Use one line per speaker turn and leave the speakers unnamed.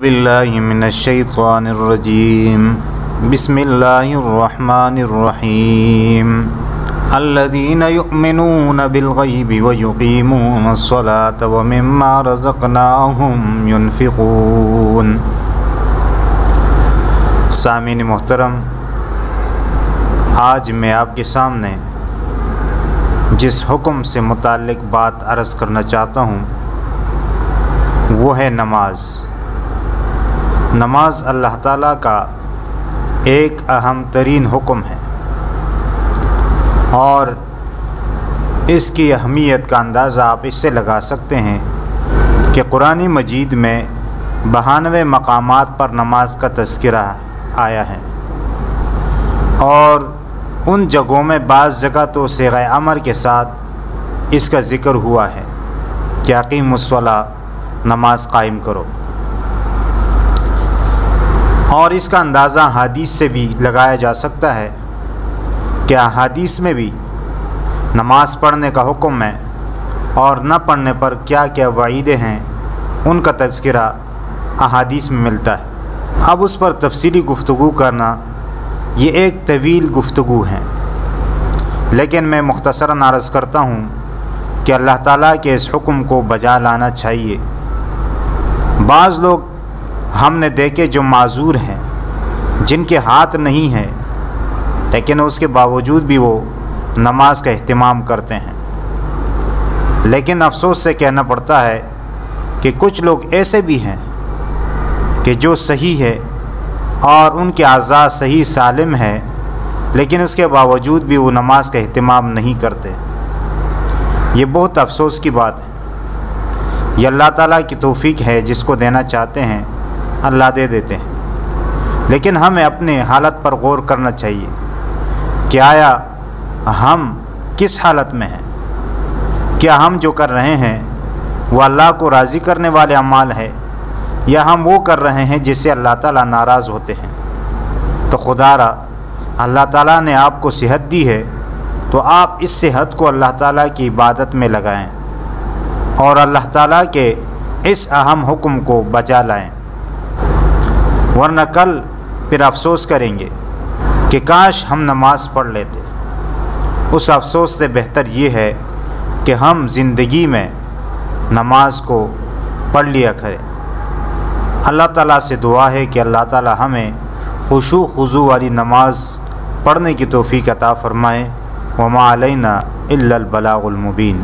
باللہ من الشیطان الرجیم بسم اللہ الرحمن الرحیم الذین یؤمنون بالغیب ویقیمون الصلاة ومما رزقناہم ینفقون۔ سامعین محترم، آج میں آپ کے سامنے جس حکم سے متعلق بات عرض کرنا چاہتا ہوں وہ ہے نماز۔ نماز اللہ تعالیٰ کا ایک اہم ترین حکم ہے، اور اس کی اہمیت کا اندازہ آپ اس سے لگا سکتے ہیں کہ قرآن مجید میں 92 مقامات پر نماز کا تذکرہ آیا ہے، اور ان جگہوں میں بعض جگہ تو صیغہ امر کے ساتھ اس کا ذکر ہوا ہے کہ اقیموا الصلاۃ، نماز قائم کرو، اور اس کا اندازہ حدیث سے بھی لگایا جا سکتا ہے کہ احادیث میں بھی نماز پڑھنے کا حکم ہے، اور نہ پڑھنے پر کیا کیا وعیدیں ہیں ان کا تذکرہ احادیث میں ملتا ہے۔ اب اس پر تفصیلی گفتگو کرنا یہ ایک طویل گفتگو ہے، لیکن میں مختصراً عرض کرتا ہوں کہ اللہ تعالیٰ کے اس حکم کو بجا لانا چاہیے۔ بعض لوگ ہم نے دیکھے جو معذور ہیں، جن کے ہاتھ نہیں ہیں، لیکن اس کے باوجود بھی وہ نماز کا اہتمام کرتے ہیں، لیکن افسوس سے کہنا پڑتا ہے کہ کچھ لوگ ایسے بھی ہیں کہ جو صحیح ہے اور ان کے اعضاء صحیح سالم ہے، لیکن اس کے باوجود بھی وہ نماز کا اہتمام نہیں کرتے۔ یہ بہت افسوس کی بات ہے۔ یہ اللہ تعالیٰ کی توفیق ہے، جس کو دینا چاہتے ہیں اللہ دے دیتے ہیں، لیکن ہمیں اپنے حالت پر غور کرنا چاہیے کہ آیا ہم کس حالت میں ہیں؟ کیا ہم جو کر رہے ہیں وہ اللہ کو راضی کرنے والے اعمال ہے، یا ہم وہ کر رہے ہیں جس سے اللہ تعالیٰ ناراض ہوتے ہیں؟ تو خدا را اللہ تعالیٰ نے آپ کو صحت دی ہے، تو آپ اس صحت کو اللہ تعالیٰ کی عبادت میں لگائیں اور اللہ تعالیٰ کے اس اہم حکم کو بجا لائیں، ورنہ کل پھر افسوس کریں گے کہ کاش ہم نماز پڑھ لیتے۔ اس افسوس سے بہتر یہ ہے کہ ہم زندگی میں نماز کو پڑھ لیا کریں۔ اللہ تعالیٰ سے دعا ہے کہ اللہ تعالیٰ ہمیں خشوع خضوع والی نماز پڑھنے کی توفیق عطا فرمائے۔ وما علینا الا البلاغ المبین۔